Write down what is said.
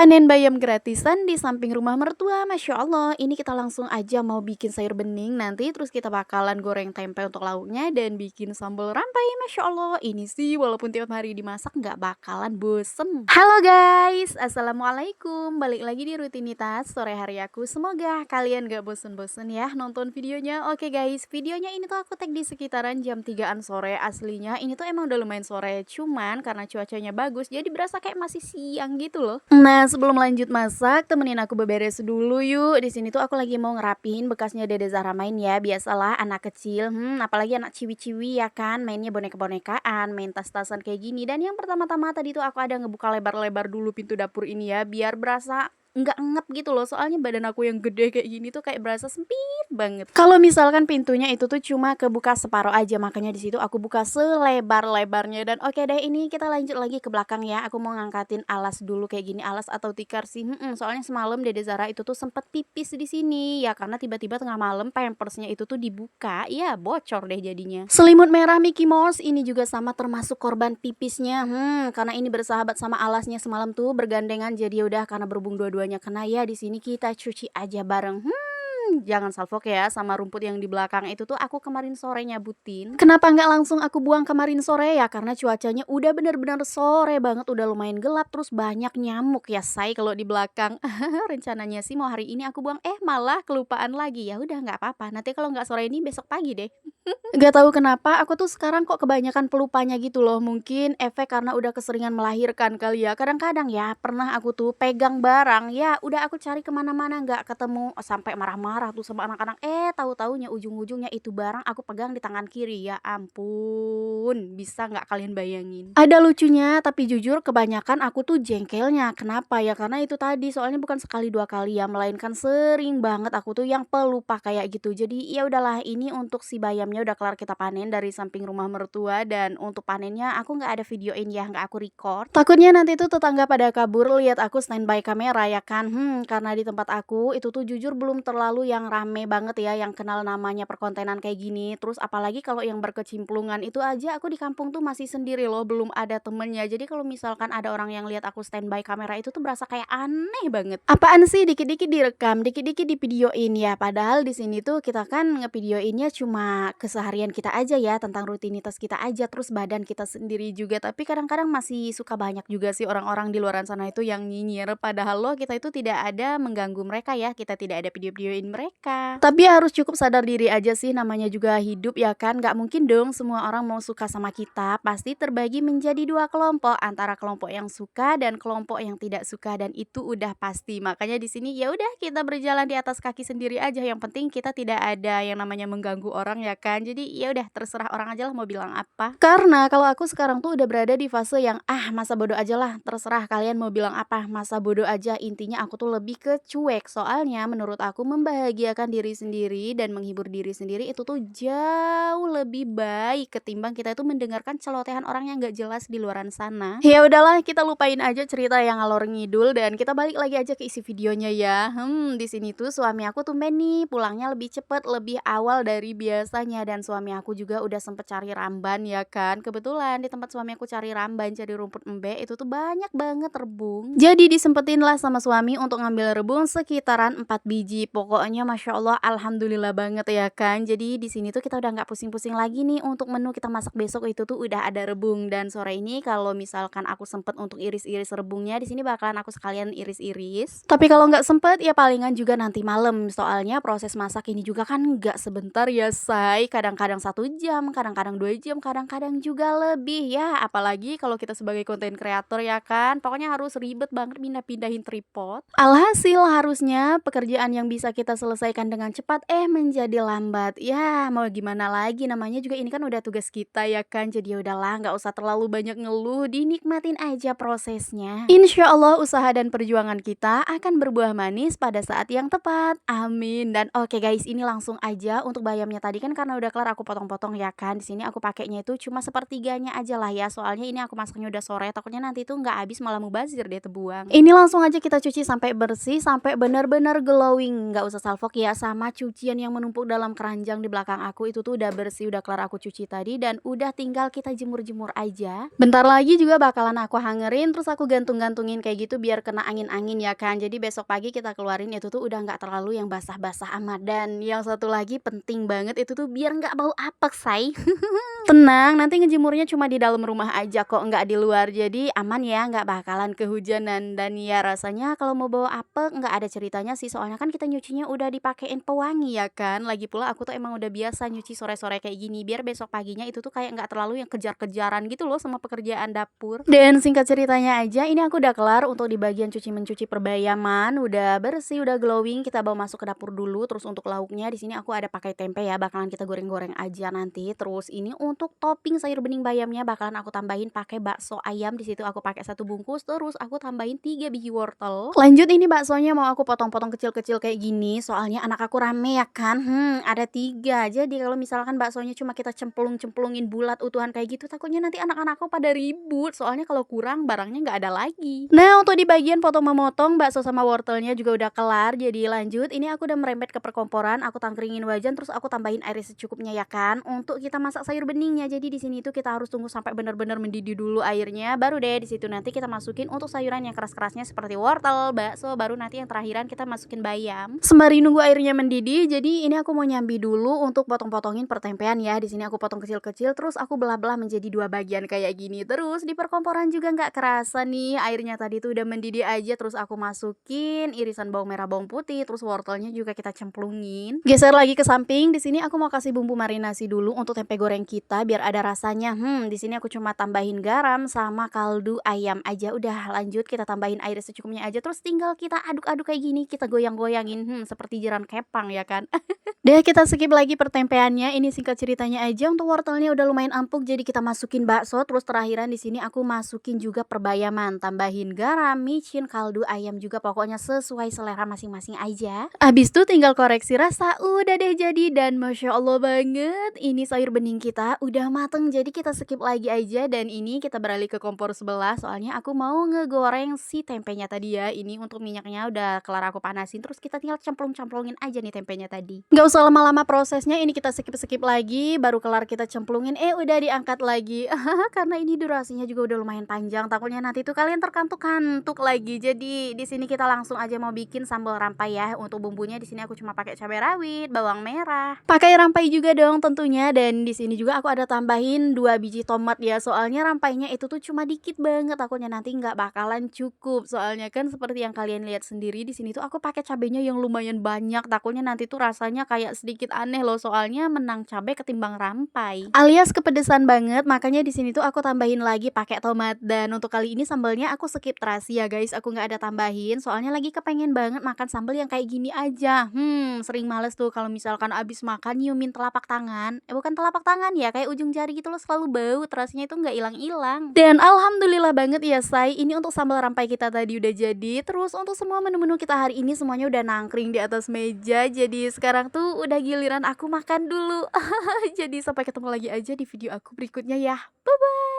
Panen bayam gratisan di samping rumah mertua, Masya Allah. Ini kita langsung aja mau bikin sayur bening nanti, terus kita bakalan goreng tempe untuk lauknya dan bikin sambal rampai, Masya Allah. Ini sih walaupun tiap hari dimasak nggak bakalan bosen. Halo guys, Assalamualaikum. Balik lagi di rutinitas sore hari aku. Semoga kalian gak bosen-bosen ya nonton videonya. Oke guys, videonya ini tuh aku tag di sekitaran jam 3-an sore. Aslinya ini tuh emang udah lumayan sore, cuman karena cuacanya bagus jadi berasa kayak masih siang gitu loh. Nah, sebelum lanjut masak, temenin aku beberes dulu yuk. Di sini tuh aku lagi mau ngerapihin bekasnya Dede Zahra main ya. Biasalah anak kecil, apalagi anak ciwi-ciwi ya kan, mainnya boneka-bonekaan, main tas-tasan kayak gini. Dan yang pertama-tama tadi tuh aku ada ngebuka lebar-lebar dulu pintu dapur ini ya, biar berasa nggak ngep gitu loh. Soalnya badan aku yang gede kayak gini tuh kayak berasa sempit banget. Kalau misalkan pintunya itu tuh cuma kebuka separuh aja, makanya di situ aku buka selebar-lebarnya. Dan oke deh, ini kita lanjut lagi ke belakang ya. Aku mau ngangkatin alas dulu kayak gini, alas atau tikar sih. Soalnya semalam Dede Zara itu tuh sempet pipis di sini ya, karena tiba-tiba tengah malam pampersnya itu tuh dibuka, ya bocor deh jadinya. Selimut merah Mickey Mouse ini juga sama termasuk korban pipisnya. Karena ini bersahabat sama alasnya semalam tuh bergandengan, jadi udah karena berhubung dua-duanya kena ya, di sini kita cuci aja bareng. Jangan salfok ya sama rumput yang di belakang itu tuh aku kemarin sore nyabutin. Kenapa nggak langsung aku buang kemarin sore ya? Karena cuacanya udah bener-bener sore banget, udah lumayan gelap, terus banyak nyamuk ya say kalau di belakang. Rencananya sih mau hari ini aku buang, malah kelupaan lagi. Ya udah nggak apa-apa. Nanti kalau nggak sore ini besok pagi deh. Gak tahu kenapa aku tuh sekarang kok kebanyakan pelupanya gitu loh. Mungkin efek karena udah keseringan melahirkan kali ya. Kadang-kadang ya pernah aku tuh pegang barang, ya udah aku cari kemana-mana nggak ketemu, sampai marah-marah tuh sama anak-anak. Tahu-taunya ujung-ujungnya itu barang aku pegang di tangan kiri. Ya ampun, bisa nggak kalian bayangin? Ada lucunya, tapi jujur kebanyakan aku tuh jengkelnya. Kenapa ya? Karena itu tadi, soalnya bukan sekali dua kali ya, melainkan sering banget aku tuh yang pelupa kayak gitu. Jadi ya udahlah, ini untuk si bayamnya udah kelar kita panen dari samping rumah mertua, dan untuk panennya aku nggak ada videoin ya, nggak aku record. Takutnya nanti tuh tetangga pada kabur lihat aku standby kamera ya kan. Karena di tempat aku itu tuh jujur belum terlalu yang rame banget ya, yang kenal namanya perkontenan kayak gini. Terus apalagi kalau yang berkecimplungan itu aja, aku di kampung tuh masih sendiri loh, belum ada temennya. Jadi kalau misalkan ada orang yang lihat aku standby kamera itu tuh berasa kayak aneh banget. Apaan sih dikit-dikit direkam, dikit-dikit divideoin ya. Padahal di sini tuh kita kan ngevideoinnya cuma keseharian kita aja ya, tentang rutinitas kita aja, terus badan kita sendiri juga. Tapi kadang-kadang masih suka banyak juga sih orang-orang di luaran sana itu yang nyinyir, padahal loh kita itu tidak ada mengganggu mereka ya, kita tidak ada video-videoin mereka. Tapi harus cukup sadar diri aja sih, namanya juga hidup ya kan, nggak mungkin dong semua orang mau suka sama kita. Pasti terbagi menjadi dua kelompok, antara kelompok yang suka dan kelompok yang tidak suka, dan itu udah pasti. Makanya di sini ya udah kita berjalan di atas kaki sendiri aja, yang penting kita tidak ada yang namanya mengganggu orang ya kan. Jadi ya udah terserah orang aja lah mau bilang apa. Karena kalau aku sekarang tuh udah berada di fase yang masa bodoh aja lah, terserah kalian mau bilang apa, masa bodoh aja. Intinya aku tuh lebih ke cuek, soalnya menurut aku membahagiakan diri sendiri dan menghibur diri sendiri itu tuh jauh lebih baik ketimbang kita itu mendengarkan celotehan orang yang gak jelas di luaran sana. Ya udahlah, kita lupain aja cerita yang ngalor ngidul dan kita balik lagi aja ke isi videonya ya. Di sini tuh suami aku tumben nih pulangnya lebih cepet, lebih awal dari biasanya, dan suami aku juga udah sempet cari ramban ya kan. Kebetulan di tempat suami aku cari ramban, cari rumput embe itu tuh banyak banget rebung. Jadi disempetin lah sama suami untuk ngambil rebung sekitaran 4 biji. Pokoknya Masya Allah, alhamdulillah banget ya kan. Jadi di sini tuh kita udah nggak pusing-pusing lagi nih untuk menu kita masak besok, itu tuh udah ada rebung. Dan sore ini kalau misalkan aku sempet untuk iris-iris rebungnya, di sini bakalan aku sekalian iris-iris. Tapi kalau nggak sempet ya palingan juga nanti malam. Soalnya proses masak ini juga kan nggak sebentar ya say. Kadang-kadang 1 jam, kadang-kadang 2 jam, kadang-kadang juga lebih ya. Apalagi kalau kita sebagai konten kreator ya kan, pokoknya harus ribet banget pindah-pindahin tripod. Alhasil harusnya pekerjaan yang bisa kita selesaikan dengan cepat menjadi lambat. Ya mau gimana lagi, namanya juga ini kan udah tugas kita ya kan. Jadi yaudahlah, nggak usah terlalu banyak ngeluh, dinikmatin aja prosesnya. Insya Allah usaha dan perjuangan kita akan berbuah manis pada saat yang tepat. Amin. Dan oke guys, ini langsung aja untuk bayamnya tadi kan karena udah kelar aku potong-potong ya kan. Di sini aku pakainya itu cuma sepertiganya aja lah ya. Soalnya ini aku masaknya udah sore, takutnya nanti tuh nggak habis malah mubazir deh terbuang. Ini langsung aja kita cuci sampai bersih, sampai benar-benar glowing. Nggak usah salfok ya, sama cucian yang menumpuk dalam keranjang di belakang aku itu tuh udah bersih, udah kelar aku cuci tadi dan udah tinggal kita jemur-jemur aja. Bentar lagi juga bakalan aku hangerin, terus aku gantung-gantungin kayak gitu biar kena angin-angin ya kan. Jadi besok pagi kita keluarin itu tuh udah nggak terlalu yang basah-basah amat. Dan yang satu lagi penting banget itu tuh biar nggak bau apek, say. Tenang, nanti ngejemurnya cuma di dalam rumah aja kok, nggak di luar. Jadi aman ya, nggak bakalan kehujanan. Dan ya rasanya kalau mau bawa apek nggak ada ceritanya sih, soalnya kan kita nyucinya udah dipakein pewangi ya kan. Lagi pula aku tuh emang udah biasa nyuci sore-sore kayak gini, biar besok paginya itu tuh kayak nggak terlalu yang kejar-kejaran gitu loh sama pekerjaan dapur. Dan singkat ceritanya aja, ini aku udah kelar untuk di bagian cuci-mencuci perbayaman, udah bersih, udah glowing. Kita bawa masuk ke dapur dulu. Terus untuk lauknya di sini aku ada pakai tempe ya, bakalan kita goreng-goreng aja nanti. Terus ini untuk topping sayur bening bayamnya bakalan aku tambahin pakai bakso ayam. Di situ aku pakai 1 bungkus, terus aku tambahin 3 biji wortel. Lanjut ini baksonya mau aku potong-potong kecil-kecil kayak gini, soalnya anak aku rame ya kan. Ada 3. Jadi kalau misalkan baksonya cuma kita cemplung-cemplungin bulat utuhan kayak gitu, takutnya nanti anak-anakku pada ribut. Soalnya kalau kurang barangnya nggak ada lagi. Nah, untuk di bagian potong memotong bakso sama wortelnya juga udah kelar. Jadi lanjut, ini aku udah merembet ke perkomporan, aku tangkringin wajan, terus aku tambahin air secukupnya ya kan, untuk kita masak sayur beningnya. Jadi di sini tuh kita harus tunggu sampai benar-benar mendidih dulu airnya, baru deh di situ nanti kita masukin untuk sayuran yang keras-kerasnya seperti wortel, bakso, baru nanti yang terakhiran kita masukin bayam. Sembari nunggu airnya mendidih, jadi ini aku mau nyambi dulu untuk potong-potongin pertempean ya. Di sini aku potong kecil-kecil, terus aku belah-belah menjadi 2 bagian kayak gini. Terus di perkomporan juga nggak kerasa nih airnya tadi tuh udah mendidih aja, terus aku masukin irisan bawang merah, bawang putih, terus wortelnya juga kita cemplungin. Geser lagi ke samping, di sini aku mau kasih bumbu marinasi dulu untuk tempe goreng kita biar ada rasanya. Di sini aku cuma tambahin garam sama kaldu ayam aja. Udah lanjut kita tambahin air secukupnya aja, terus tinggal kita aduk-aduk kayak gini, kita goyang-goyangin seperti jiran kepang ya kan. Deh kita skip lagi pertempeannya. Ini singkat ceritanya aja, untuk wortelnya udah lumayan empuk jadi kita masukin bakso, terus terakhiran di sini aku masukin juga perbayaman, tambahin garam, micin, kaldu ayam juga, pokoknya sesuai selera masing-masing aja. Abis itu tinggal koreksi rasa, udah deh jadi. Dan masya Allah banget, ini sayur bening kita udah mateng, jadi kita skip lagi aja. Dan ini kita beralih ke kompor sebelah, soalnya aku mau ngegoreng si tempenya tadi ya. Ini untuk minyaknya udah kelar aku panasin, terus kita tinggal cemplung-cemplungin aja nih tempenya tadi. Nggak usah lama-lama prosesnya, ini kita skip-skip lagi, baru kelar kita cemplungin, udah diangkat lagi. Karena ini durasinya juga udah lumayan panjang, takutnya nanti tuh kalian terkantuk-kantuk lagi. Jadi di sini kita langsung aja mau bikin sambal rampai ya. Untuk bumbunya di sini aku cuma pakai cabai rawit, bawang merah, pakai rampai juga dong tentunya. Dan di sini juga aku ada tambahin 2 biji tomat ya, soalnya rampainya itu tuh cuma dikit banget, takutnya nanti nggak bakalan cukup. Soalnya kan seperti yang kalian lihat sendiri, di sini tuh aku pakai cabenya yang lumayan banyak, takutnya nanti tuh rasanya kayak sedikit aneh loh, soalnya menang cabai ketimbang rampai, alias kepedesan banget. Makanya di sini tuh aku tambahin lagi pakai tomat. Dan untuk kali ini sambalnya aku skip terasi ya guys, aku nggak ada tambahin, soalnya lagi kepengen banget makan sambal yang kayak gini aja. Sering males tuh kalau misalkan abis makan nyiumin telapak tangan, bukan telapak tangan ya, kayak ujung jari gitu loh, selalu bau, terasinya itu nggak hilang-hilang. Dan alhamdulillah banget ya say, ini untuk sambal rampai kita tadi udah jadi. Terus untuk semua menu-menu kita hari ini semuanya udah nangkring di atas meja, jadi sekarang tuh udah giliran aku makan dulu. Jadi sampai ketemu lagi aja di video aku berikutnya ya, bye bye.